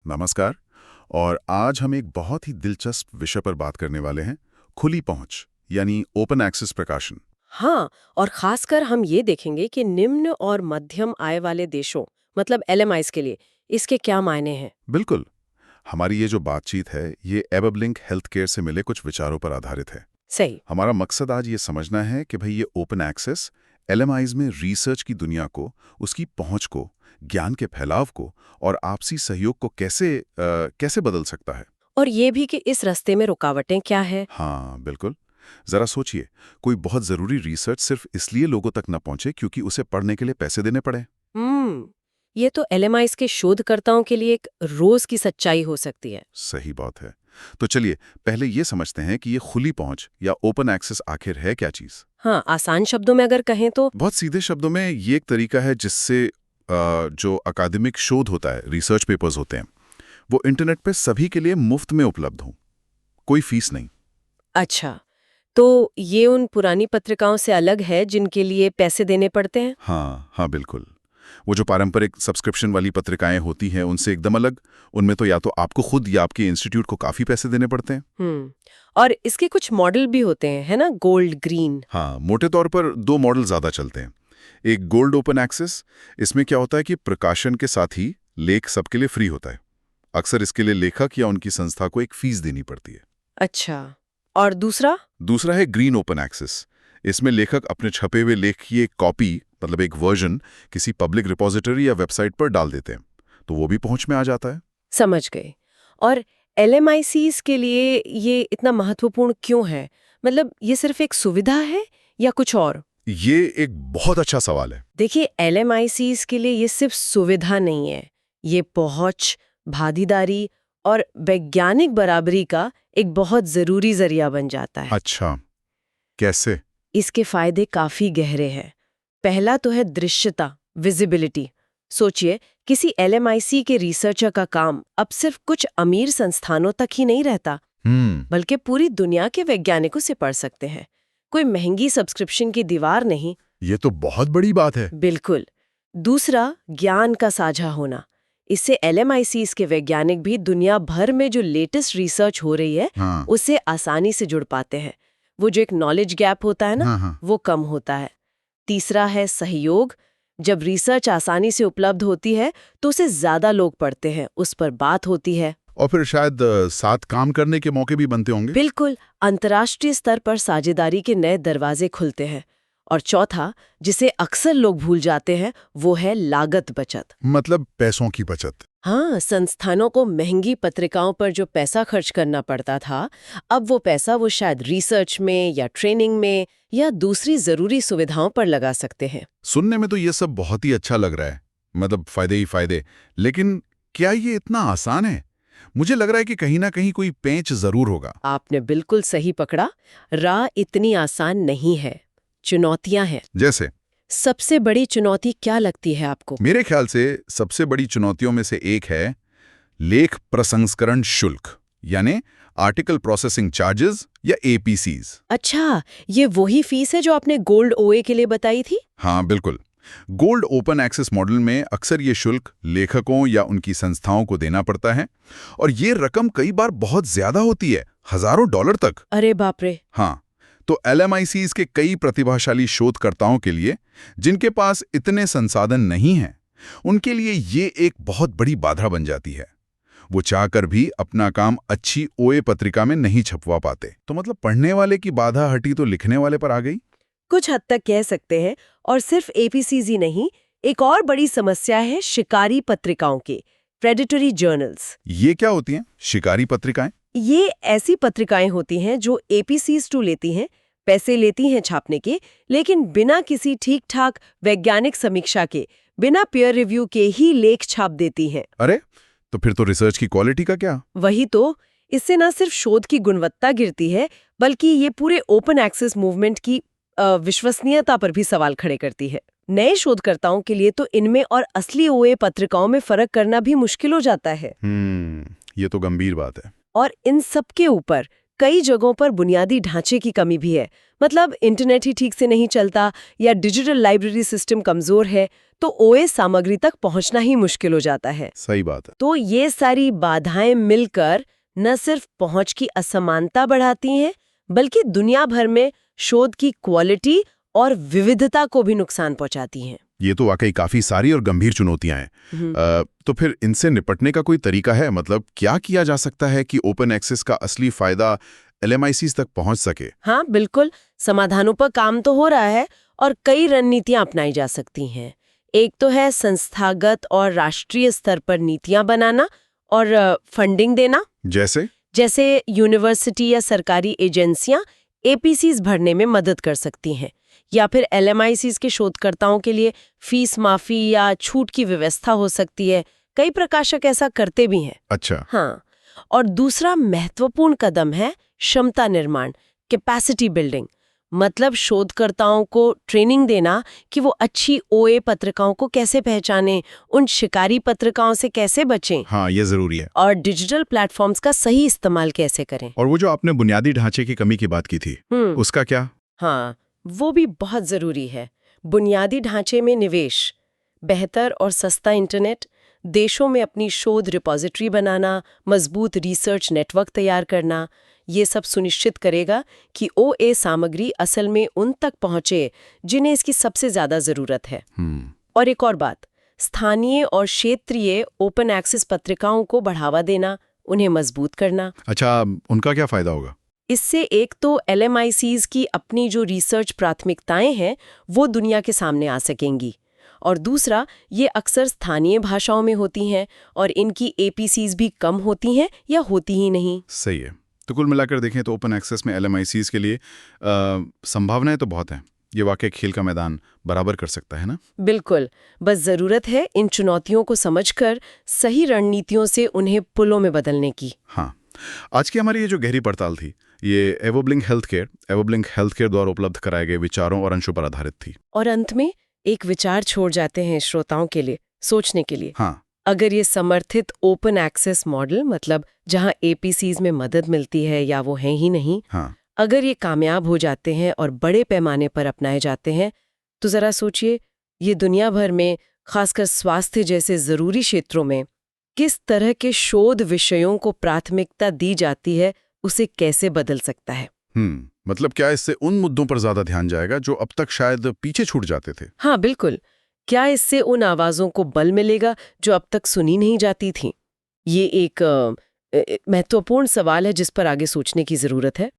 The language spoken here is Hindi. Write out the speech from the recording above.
नमस्कार। और आज हम एक बहुत ही दिलचस्प विषय पर बात करने वाले हैं, खुली पहुंच यानी ओपन एक्सेस प्रकाशन। हाँ, और खासकर हम ये देखेंगे कि निम्न और मध्यम आय वाले देशों मतलब एलएमआईज के लिए इसके क्या मायने हैं। बिल्कुल। हमारी ये जो बातचीत है ये एबबलिंक हेल्थ केयर से मिले कुछ विचारों पर आधारित है। सही। हमारा मकसद आज ये समझना है कि भाई ये ओपन एक्सेस एलएमआईज में रिसर्च की दुनिया को, उसकी पहुंच को, ज्ञान के फैलाव को और आपसी सहयोग को कैसे बदल सकता है। और ये भी कि इस रास्ते में रुकावटें क्या है। हाँ बिल्कुल। जरा सोचिए, कोई बहुत जरूरी रिसर्च सिर्फ इसलिए लोगों तक न पहुंचे क्योंकि उसे पढ़ने के लिए पैसे देने पड़े। हम्म, ये तो एलएमआईज के शोधकर्ताओं के लिए एक रोज की सच्चाई हो सकती है। सही बात है। तो चलिए पहले ये समझते हैं कि ये खुली पहुंच या ओपन एक्सेस आखिर है क्या चीज। हाँ, आसान शब्दों में अगर कहें तो बहुत सीधे शब्दों में ये एक तरीका है जिससे जो अकादमिक शोध होता है, रिसर्च पेपर्स होते हैं, वो इंटरनेट पे सभी के लिए मुफ्त में उपलब्ध हों, कोई फीस नहीं। अच्छा, तो ये उन पुरानी पत्रिकाओं से अलग है जिनके लिए पैसे देने पड़ते हैं। हाँ हाँ बिल्कुल। वो जो पारंपरिक सब्सक्रिप्शन वाली पत्रिकाएं होती हैं उनसे एकदम अलग। उनमें तो या तो आपको खुद या आपके इंस्टीट्यूट को काफी पैसे देने पड़ते हैं। और इसके कुछ मॉडल भी होते हैं, है ना, गोल्ड, ग्रीन। हाँ, मोटे तौर पर दो मॉडल ज्यादा चलते हैं। एक गोल्ड ओपन एक्सेस, इसमें क्या होता है कि प्रकाशन के साथ ही लेख सबके लिए फ्री होता है। अक्सर इसके लिए लेखक या उनकी संस्था को एक फीस देनी पड़ती है। अच्छा, और दूसरा? दूसरा है ग्रीन ओपन एक्सेस। इसमें लेखक अपने छपे हुए लेख की एक कॉपी, मतलब एक वर्जन, किसी पब्लिक रिपोजिटरी या वेबसाइट पर डाल देते हैं, तो वो भी पहुंच में आ जाता है। समझ गए। और एलएमआईसीज के लिए ये इतना महत्वपूर्ण क्यों है? मतलब ये सिर्फ एक सुविधा है या कुछ और? ये एक बहुत अच्छा सवाल है। देखिए, एलएमआईसीज के लिए ये सिर्फ सुविधा नहीं है, ये पहुंच, भागीदारी और वैज्ञानिक बराबरी का एक बहुत जरूरी जरिया बन जाता है। अच्छा, कैसे? इसके फायदे काफी गहरे हैं। पहला तो है दृश्यता, विजिबिलिटी। सोचिए, किसी एलएमआईसी के रिसर्चर का काम अब सिर्फ कुछ अमीर संस्थानों तक ही नहीं रहता, बल्कि पूरी दुनिया के वैज्ञानिकों से पढ़ सकते हैं। कोई महंगी सब्सक्रिप्शन की दीवार नहीं। ये तो बहुत बड़ी बात है। बिल्कुल। दूसरा, ज्ञान का साझा होना। इससे एलएमआईसीज के वैज्ञानिक भी दुनिया भर में जो लेटेस्ट रिसर्च हो रही है, हाँ, उससे आसानी से जुड़ पाते हैं। वो जो एक नॉलेज गैप होता है ना, हाँ, हाँ। वो कम होता है। तीसरा है सहयोग। जब रिसर्च आसानी से उपलब्ध होती है तो उसे ज्यादा लोग पढ़ते हैं, उस पर बात होती है। और फिर शायद साथ काम करने के मौके भी बनते होंगे। बिल्कुल, अंतर्राष्ट्रीय स्तर पर साझेदारी के नए दरवाजे खुलते हैं। और चौथा, जिसे अक्सर लोग भूल जाते हैं, वो है लागत बचत। मतलब पैसों की बचत। हाँ, संस्थानों को महंगी पत्रिकाओं पर जो पैसा खर्च करना पड़ता था, अब वो पैसा वो शायद रिसर्च में या ट्रेनिंग में या दूसरी जरूरी सुविधाओं पर लगा सकते हैं। सुनने में तो ये सब बहुत ही अच्छा लग रहा है, मतलब फायदे ही फायदे। लेकिन क्या ये इतना आसान है? मुझे लग रहा है कि कहीं ना कहीं कोई पेंच जरूर होगा। आपने बिल्कुल सही पकड़ा। राह इतनी आसान नहीं है, चुनौतियां हैं। जैसे? सबसे बड़ी चुनौती क्या लगती है आपको? मेरे ख्याल से सबसे बड़ी चुनौतियों में से एक है लेख प्रसंस्करण शुल्क, यानी आर्टिकल प्रोसेसिंग चार्जेस या एपीसीज। अच्छा, ये वही फीस है जो आपने गोल्ड ओए के लिए बताई थी? हाँ बिल्कुल। गोल्ड ओपन एक्सेस मॉडल में अक्सर ये शुल्क लेखकों या उनकी संस्थाओं को देना पड़ता है, और ये रकम कई बार बहुत ज्यादा होती है, हजारों डॉलर तक। अरे बाप रे। हाँ, तो एलएमआईसीज के कई प्रतिभाशाली शोधकर्ताओं के लिए, जिनके पास इतने संसाधन नहीं हैं, उनके लिए ये एक बहुत बड़ी बाधा बन जाती है। वो चाहकर भी अपना काम अच्छी ओए पत्रिका में नहीं छपवा पाते। तो मतलब पढ़ने वाले की बाधा हटी तो लिखने वाले पर आ गई। कुछ हद तक कह सकते हैं। और सिर्फ एपीसीज ही नहीं, एक और बड़ी समस्या है शिकारी पत्रिकाओं के, प्रेडेटरी जर्नल्स। ये क्या होती हैं शिकारी पत्रिकाएं? ये ऐसी पत्रिकाएं होती हैं जो एपीसीज टू लेती हैं, पैसे लेती हैं छापने के, लेकिन बिना किसी ठीक ठाक वैज्ञानिक समीक्षा के, बिना पीयर रिव्यू के ही लेख छाप देती हैं। अरे, तो फिर तो रिसर्च की क्वालिटी का क्या? वही तो। इससे न सिर्फ शोध की गुणवत्ता गिरती है, बल्कि ये पूरे ओपन एक्सेस मूवमेंट की विश्वसनीयता पर भी सवाल खड़े करती है। नए शोधकर्ताओं के लिए तो इनमें और असली ओए पत्रिकाओं में फर्क करना भी मुश्किल हो जाता है। ये तो गंभीर बात है। और इन सब के ऊपर कई जगहों पर बुनियादी ढांचे की कमी भी है। मतलब इंटरनेट ही ठीक से नहीं चलता या डिजिटल लाइब्रेरी सिस्टम कमजोर है, तो ओएस सामग्री तक पहुंचना ही मुश्किल हो जाता है। सही बात है। तो ये सारी बाधाएं मिलकर न सिर्फ पहुंच की असमानता बढ़ाती हैं, बल्कि दुनिया भर में शोध की क्वालिटी और विविधता को भी नुकसान पहुंचाती हैं। ये तो वाकई काफी सारी और गंभीर चुनौतियां हैं। तो फिर इनसे निपटने का कोई तरीका है? मतलब क्या किया जा सकता है कि ओपन एक्सेस का असली फायदा LMICs तक पहुंच सके? हाँ, बिल्कुल। समाधानों पर काम तो हो रहा है और कई रणनीतियां अपनाई जा सकती हैं। एक तो है संस्थागत और राष्ट्रीय स्तर पर नीतियां बनाना और फंडिंग देना। जैसे यूनिवर्सिटी या सरकारी एजेंसियां APCs भरने में मदद कर सकती हैं, या फिर LMICs के शोधकर्ताओं के लिए फीस माफी या छूट की व्यवस्था हो सकती है। कई प्रकाशक ऐसा करते भी हैं। अच्छा। हाँ, और दूसरा महत्वपूर्ण कदम है क्षमता निर्माण, कैपेसिटी बिल्डिंग। मतलब शोधकर्ताओं को ट्रेनिंग देना कि वो अच्छी OA पत्रिकाओं को कैसे पहचानें, उन शिकारी पत्रिकाओं से कैसे बचें। हाँ, ये जरूरी है। और डिजिटल प्लेटफॉर्म्स का सही इस्तेमाल कैसे करें। और वो जो आपने बुनियादी ढांचे की कमी की बात की थी, उसका क्या? हाँ, वो भी बहुत जरूरी है। बुनियादी ढांचे में निवेश, बेहतर और सस्ता इंटरनेट, देशों में अपनी शोध रिपोजिटरी बनाना, मजबूत रिसर्च नेटवर्क तैयार करना, ये सब सुनिश्चित करेगा कि OA सामग्री असल में उन तक पहुंचे जिन्हें इसकी सबसे ज्यादा जरूरत है। और एक और बात, स्थानीय और क्षेत्रीय ओपन एक्सेस पत्रिकाओं को बढ़ावा देना, उन्हें मजबूत करना। अच्छा, उनका क्या फायदा होगा? इससे एक तो LMICs की अपनी जो रिसर्च प्राथमिकताएं हैं वो दुनिया के सामने आ सकेंगी, और दूसरा, ये अक्सर स्थानीय भाषाओं में होती हैं और इनकी APCs भी कम होती हैं या होती ही नहीं। सही है। तो कुल मिलाकर देखें तो ओपन एक्सेस में LMICs के लिए संभावनाएं तो बहुत हैं। ये वाकई खेल का मैदान बराबर कर सकता है ना? बिल्कुल। बस जरूरत है इन चुनौतियों को समझकर सही रणनीतियों से उन्हें पुलों में बदलने की। हाँ, आज की हमारी ये जो गहरी पड़ताल थी, ये एवोब्लिंक हेल्थकेयर द्वारा उपलब्ध कराए गए विचारों और अंशों पर आधारित थी। और अंत में एक विचार छोड़ जाते हैं श्रोताओं के लिए सोचने के लिए। हाँ, अगर ये समर्थित ओपन एक्सेस मॉडल, मतलब जहां APCs में मदद मिलती है या वो है ही नहीं, हाँ, अगर ये कामयाब हो जाते हैं और बड़े पैमाने पर अपनाए जाते हैं, तो जरा सोचिए ये दुनिया भर में, खासकर स्वास्थ्य जैसे जरूरी क्षेत्रों में, किस तरह के शोध विषयों को प्राथमिकता दी जाती है, उसे कैसे बदल सकता है। मतलब क्या इससे उन मुद्दों पर ज्यादा ध्यान जाएगा जो अब तक शायद पीछे छूट जाते थे? हाँ, बिल्कुल। क्या इससे उन आवाजों को बल मिलेगा जो अब तक सुनी नहीं जाती थी? ये एक महत्वपूर्ण सवाल है जिस पर आगे सोचने की जरूरत है।